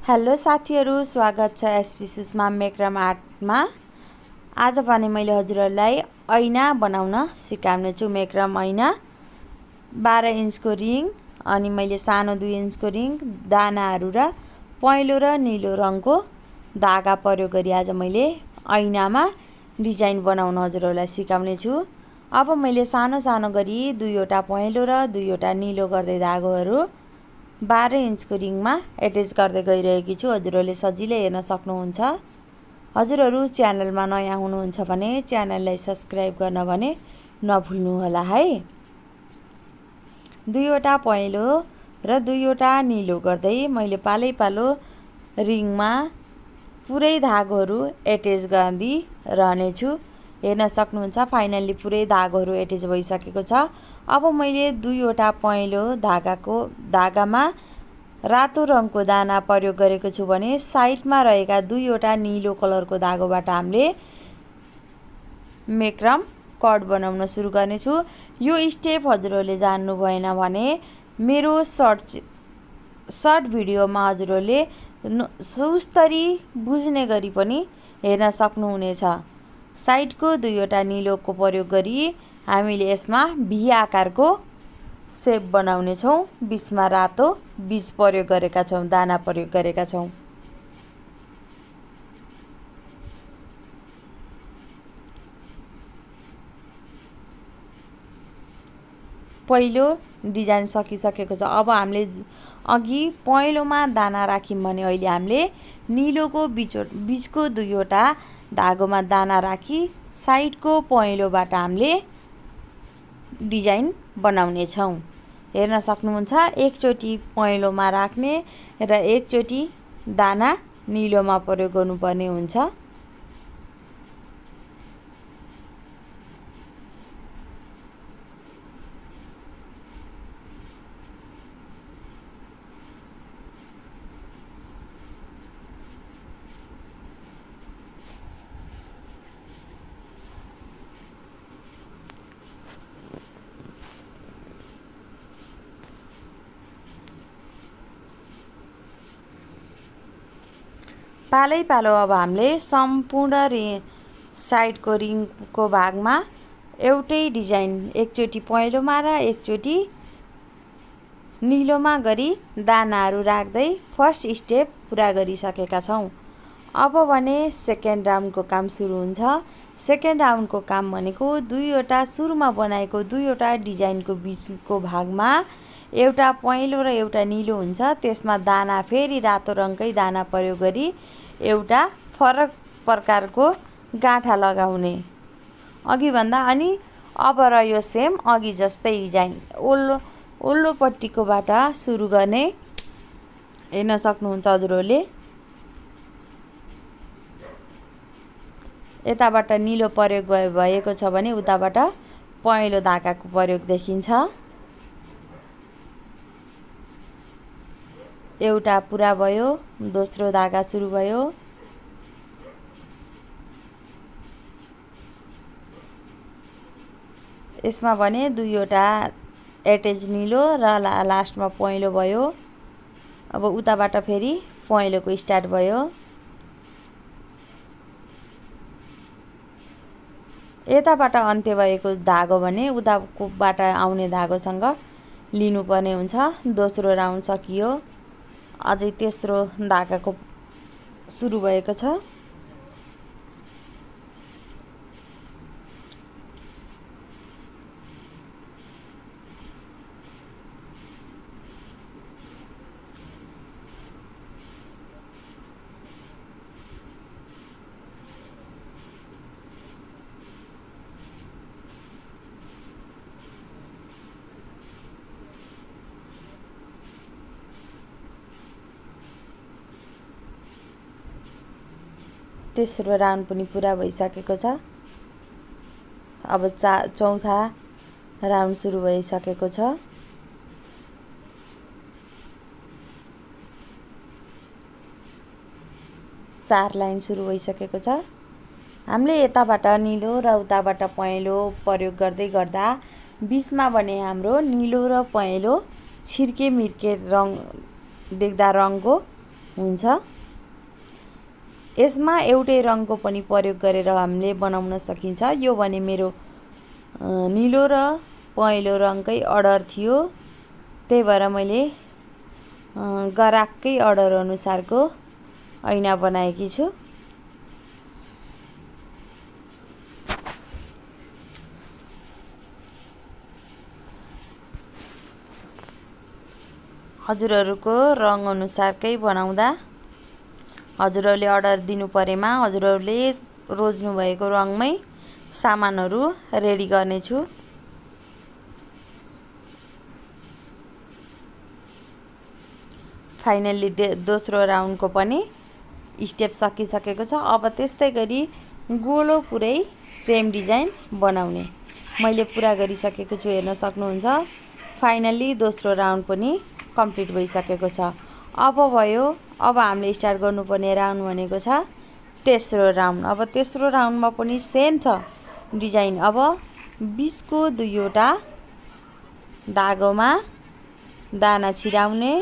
Hello साथीहरु, स्वागत छ एसपी सुषमा मेक्राम आर्टमा। आज भने मैले हजुरहरुलाई ऐना बनाउन सिकाउने छु। मेक्राम ऐना 12 इन्चको रिङ अनि मैले सानो 2 इन्चको रिङ, दानाहरु र पहेँलो र नीलो रङको धागा प्रयोग गरी आज मैले ऐनामा डिजाइन बनाउन हजुरहरुलाई सिकाउने छु। अब मैले सानो सानो गरी 2 वटा पहेँलो र 2 वटा नीलो गर्दै धागोहरु 12 इन्चको रिङमा एट्याच गर्दै गइरहेकी छु। हजुरहरुले सजिलै हेर्न सक्नुहुन्छ। हजुरहरु च्यानलमा नयाँ हुनुहुन्छ भने च्यानललाई सब्स्क्राइब गर्न भने नभुल्नु होला है। 2 वटा पहेँलो र 2 वटा नीलो गर्दै मैले पालैपालो रिङमा पुरै धागोहरु एट्याच गरी रहने छु। हेर्न सक्नुहुन्छ फाइनली पुरै धागोहरु एट्याच भइसकेको छ। अब मैले 2 वटा पहेँलो धागामा रातो रङको दाना प्रयोग गरेको छु भने साइडमा रहेका 2 वटा नीलो कलरको धागोबाट हामीले मेक्राम कट बनाउन सुरु गर्ने छु। यो स्टेप हजुरहरुले जान्नु भएन भने मेरो सर्ट भिडियोमा हजुरहरुले सुस्तरी बुझ्ने गरी पनि हेर्न सक्नुहुनेछ। साइडको 2 वटा नीलोको प्रयोग गरी हामीले यसमा भी आकारको शेप बनाउने छौं। बीचमा रातो बीज प्रयोग गरेका छौं, दाना प्रयोग गरेका छौं। पहिलो डिजाइन सकिसकेको छ। अब हामीले अघि पहेँलोमा दाना राख्यौं भने अहिले हामीले नीलोको बीचको 2 वटा धागोमा दाना राखी साइडको पहेँलोबाट हामीले डिजाइन बनाउने छौं। हेर्न सक्नुहुन्छ एकचोटी पहेँलोमा राख्ने र एकचोटी दाना नीलोमा प्रयोग गर्नुपर्ने हुन्छ। पालैपालो अब हामीले सम्पूर्ण साइडको रिङको भागमा एउटै डिजाइन एकचोटी पहेँलोमा र एकचोटी नीलोमा गरी दानाहरु राख्दै फर्स्ट स्टेप पूरा गरिसकेका छौं। अब भने सेकेन्ड राउन्डको काम सुरु हुन्छ। सेकेन्ड राउन्डको काम भनेको 2 वटा सुरुमा बनाएको 2 वटा डिजाइनको बीचको भागमा एउटा पहेँलो र एउटा नीलो हुन्छ। त्यसमा दाना फेरि रातो रङकै दाना प्रयोग गरी एउटा फरक प्रकारको गाँठा लगाउने अघि भन्दा अनि अब रह्यो सेम अघि जस्तै डिजाइन ओल्लोपट्टिकोबाट सुरु गर्ने। हेर्न सक्नुहुन्छ हजुरहरुले यताबाट नीलो प्रयोग भएको छ भने उताबाट पहेँलो धागाको प्रयोग देखिन्छ। एउटा पूरा भयो, दोस्रो धागा सुरु भयो। यसमा भने 2 वटा एट्याच नीलो र लास्टमा पहेँलो भयो। अब उताबाट फेरि पहेँलोको स्टार्ट भयो। यताबाट अन्त्य भएको धागो भने उताबाट आउने धागोसँग लिनुपर्ने हुन्छ। दोस्रो राउन्ड सकियो। अझै तेस्रो धागाको सुरु भएको छ। तेस्रो राउन्ड पनि पूरा भइसकेको छ। अब चौथा राउन्ड सुरु भइसकेको छ। चार लाइन सुरु भइसकेको छ। हामीले यताबाट नीलो र उताबाट पहेँलो प्रयोग गर्दै गर्दा बीचमा भने हाम्रो नीलो र पहेँलो छिर्के मिर्के रङ देख्दा रङको हुन्छ। यसमा एउटै रङको पनि प्रयोग गरेर हामीले बनाउन सकिन्छ। यो भने मेरो नीलो र पहेँलो रङकै अर्डर थियो, त्यही भएर मैले ग्राहककै अर्डर अनुसारको ऐना बनाएकी छु। हजुरहरूको रङ अनुसारकै बनाउँदा हजुरहरूले अर्डर दिनु परेमा हजुरहरूले रोज्नु भएको रङमै सामानहरू रेडी गर्नेछु। फाइनल्ली दोस्रो राउन्डको पनि स्टेप सकिसकेको छ। अब त्यस्तै गरी गोलो पुरै सेम डिजाइन बनाउने मैले पुरा गरिसकेको छु, हेर्न सक्नुहुन्छ। फाइनल्ली दोस्रो राउन्ड पनि कम्प्लिट भइसकेको छ। अब हामीले स्टार्ट गर्नुपर्ने राउन्ड भनेको छ तेस्रो राउन्ड। अब तेस्रो राउन्डमा पनि सेम छ डिजाइन। अब बीचको दुईवटा धागोमा दाना छिराउने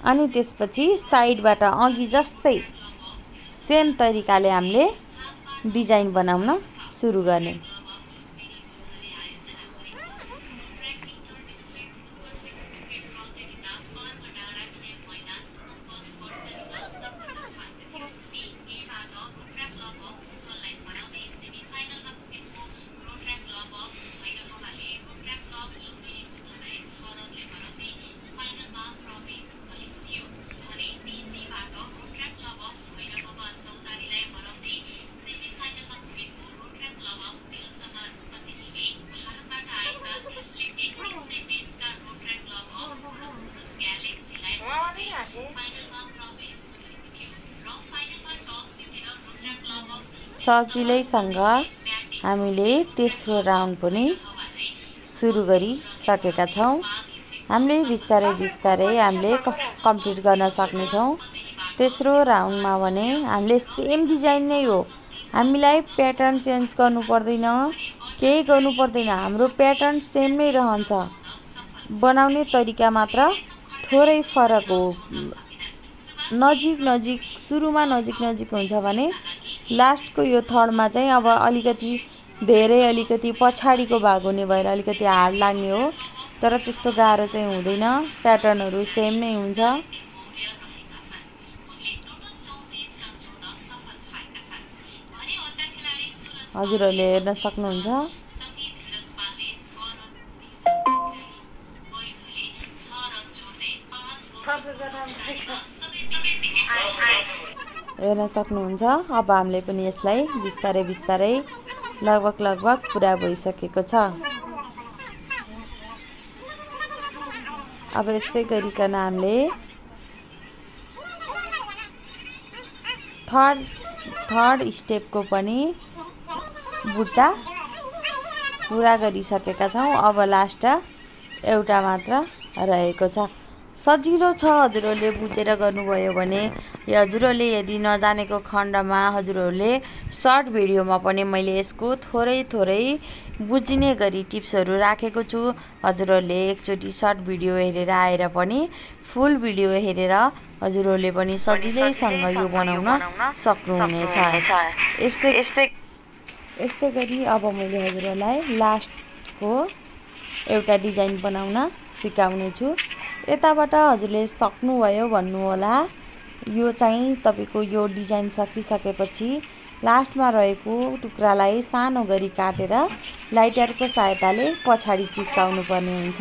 अनि त्यसपछि साइडबाट अघि जस्तै सेम तरिकाले हामीले डिजाइन बनाउन सुरु गर्ने। सजिलैसँग हामीले तेस्रो राउन्ड पनि सुरु गरिसकेका छौँ। हामीले बिस्तारै बिस्तारै हामीले कम्प्लिट गर्न सक्नेछौँ। तेस्रो राउन्डमा भने हामीले सेम डिजाइन नै हो, हामीलाई प्याटर्न चेन्ज गर्नु पर्दैन, केही गर्नु पर्दैन। हाम्रो प्याटर्न सेम नै रहन्छ, बनाउने तरिका मात्र थोरै फरक हो। नजिक सुरुमा नजिक हुन्छ भने लास्टको यो थर्डमा चाहिँ अब अलिकति पछाडिको भाग हुने भएर अलिकति हार्ड लाग्ने हो, तर त्यस्तो गाह्रो चाहिँ हुँदैन। प्याटर्नहरू सेम नै हुन्छ। हजुरहरूले हेर्न सक्नुहुन्छ। हेर्न सक्नुहुन्छ। अब हामीले पनि यसलाई बिस्तारै बिस्तारै लगभग पुरा भइसकेको छ। अब यस्तै गरिकन हामीले थर्ड स्टेपको पनि बुट्टा पुरा गरिसकेका छौँ। अब लास्ट एउटा मात्र रहेको छ। सजिलो छ, हजुरहरूले बुझेर गर्नुभयो भने। हजुरहरूले यदि नजानेको खण्डमा हजुरहरूले सर्ट भिडियोमा पनि मैले यसको थोरै बुझिने गरी टिप्सहरू राखेको छु। हजुरहरूले एकचोटि सर्ट भिडियो हेरेर आएर पनि फुल भिडियो हेरेर हजुरहरूले पनि सजिलैसँग यो बनाउन सक्नुहुनेछ। यस्तै गरी अब मैले हजुरहरूलाई लास्टको एउटा डिजाइन बनाउन सिकाउने छु। यताबाट हजुरले सक्नुभयो भन्नुहोला। यो चाहिँ तपाईँको यो डिजाइन सकिसकेपछि लास्टमा रहेको टुक्रालाई सानो गरी काटेर लाइटरको सहायताले पछाडि चिप्काउनु पर्ने हुन्छ।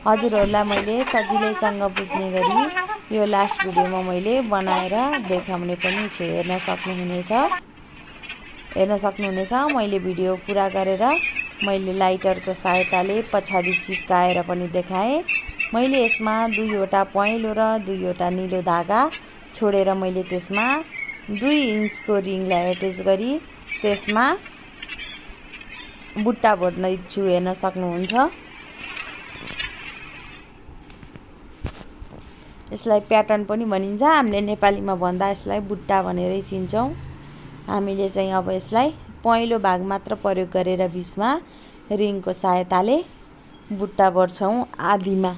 हजुरहरूलाई मैले सजिलैसँग बुझ्ने गरी यो लास्ट भिडियोमा मैले बनाएर देखाउने पनि छु। हेर्न सक्नुहुनेछ। मैले भिडियो पुरा गरेर मैले लाइटरको सहायताले पछाडि चिप्काएर पनि देखाएँ। मैले यसमा दुईवटा पहेँलो र दुईवटा नीलो धागा छोडेर मैले त्यसमा 2 इन्चको रिङलाई एट्याच गरी त्यसमा बुट्टा भर्दैछु। हेर्न सक्नुहुन्छ। यसलाई प्याटर्न पनि भनिन्छ। हामीले नेपालीमा भन्दा यसलाई बुट्टा भनेरै चिन्छौँ। हामीले चाहिँ अब यसलाई पहेँलो भाग मात्र प्रयोग गरेर बिचमा रिङको सहायताले बुट्टा भर्छौँ आदिमा।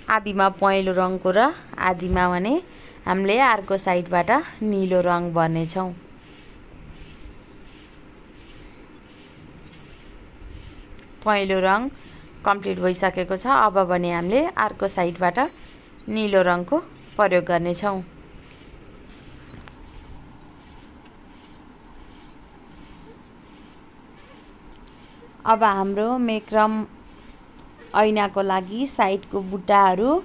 आधीमा पहेँलो रङको र आधीमा भने हामीले अर्को साइडबाट नीलो रङ भर्नेछौँ। पहेँलो रङ कम्प्लिट भइसकेको छ। अब भने हामीले अर्को साइडबाट नीलो रङको प्रयोग गर्नेछौँ। अब हाम्रो मेक्रम ऐनाको लागि साइडको बुट्टाहरू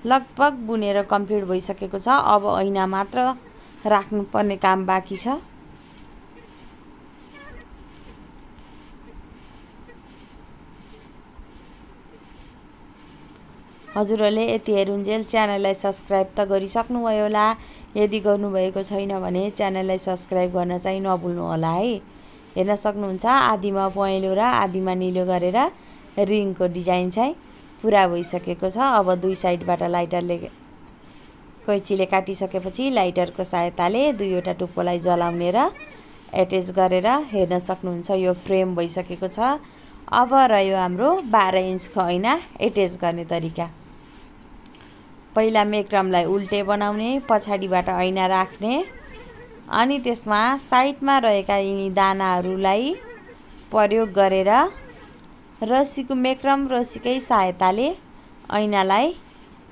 लगभग बुनेर कम्प्लिट भइसकेको छ। अब ऐना मात्र राख्नुपर्ने काम बाँकी छ। हजुरहरूले यति हेरुन्जेल च्यानललाई सब्स्क्राइब त गरिसक्नुभयो होला। यदि गर्नुभएको छैन भने च्यानललाई सब्स्क्राइब गर्न चाहिँ नभुल्नु होला है। हेर्न सक्नुहुन्छ आधीमा पहेँलो र आधीमा नीलो गरेर रिङको डिजाइन चाहिँ पुरा भइसकेको छ। अब दुई साइडबाट लाइटरले कैँचीले काटिसकेपछि लाइटरको सहायताले दुईवटा टुप्पोलाई जलाउने र एट्याच गरेर हेर्न सक्नुहुन्छ यो फ्रेम भइसकेको छ। अब रह्यो हाम्रो 12 इन्चको ऐना एट्याच गर्ने तरिका। पहिला मेक्रमलाई उल्टे बनाउने, पछाडिबाट ऐना राख्ने अनि त्यसमा साइडमा रहेका यिनी दानाहरूलाई प्रयोग गरेर रस्सीको मेक्रम रस्सीकै सहायताले ऐनालाई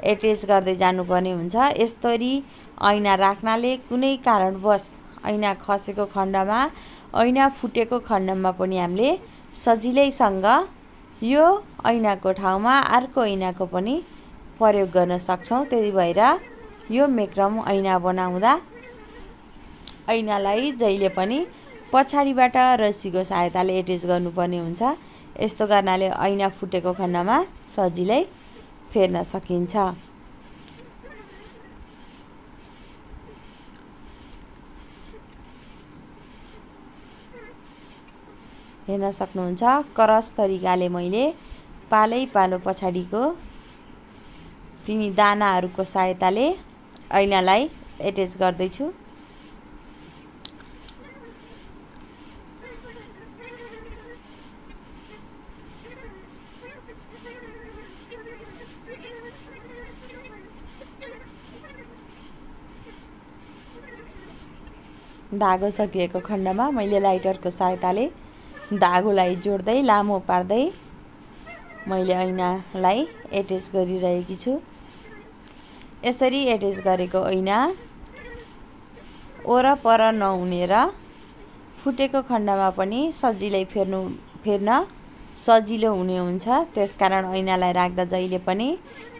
एट्याच गर्दै जानुपर्ने हुन्छ। यसरी ऐना राख्नाले कुनै कारणवश ऐना खसेको खण्डमा, ऐना फुटेको खण्डमा पनि हामीले सजिलैसँग यो ऐनाको ठाउँमा अर्को ऐनाको पनि प्रयोग गर्न सक्छौँ। त्यही भएर यो मेक्रम ऐना बनाउँदा ऐनालाई जहिले पनि पछाडिबाट रस्सीको सहायताले एट्याच गर्नुपर्ने हुन्छ। यस्तो गर्नाले ऐना फुटेको खण्डमा सजिलै फेर्न सकिन्छ। हेर्न सक्नुहुन्छ क्रस तरिकाले मैले पालै पालो पछाडिको तिनी दानाहरूको सहायताले ऐनालाई एट्याच गर्दैछु। धागो सकिएको खण्डमा मैले लाइटरको सहायताले धागोलाई जोड्दै लामो पार्दै मैले ऐनालाई एट्याच गरिरहेकी छु। यसरी एट्याच गरेको ऐना वरपर नहुने र फुटेको खण्डमा पनि सजिलै फेर्न सजिलो हुने हुन्छ। त्यसकारण ऐनालाई राख्दा जहिले पनि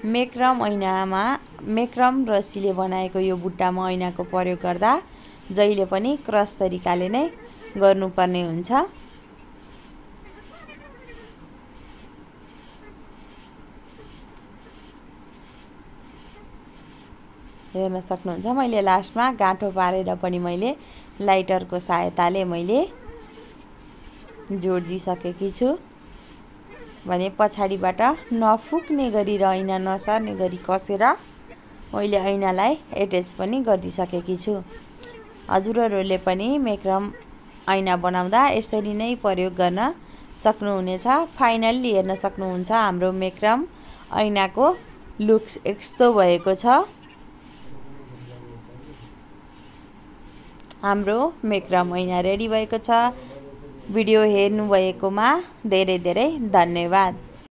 मेक्रम रस्सीले बनाएको यो बुट्टामा ऐनाको प्रयोग गर्दा जहिले पनि क्रस तरिकाले नै गर्नुपर्ने हुन्छ। हेर्न सक्नुहुन्छ मैले लास्टमा गाँठो पारेर पनि मैले लाइटरको सहायताले मैले जोडिदिसकेकी छु। भने पछाडिबाट नफुक्ने गरी र ऐना नसर्ने गरी कसेर मैले ऐनालाई एट्याच पनि गरिदिसकेकी छु। हजुरहरूले पनि मेक्रम ऐना बनाउँदा यसरी नै प्रयोग गर्न सक्नुहुनेछ। फाइनल्ली हेर्न सक्नुहुन्छ हाम्रो मेक्रम ऐनाको लुक्स यस्तो भएको छ। हाम्रो मेक्रम ऐना रेडी भएको छ। भिडियो हेर्नुभएकोमा धेरै धेरै धन्यवाद।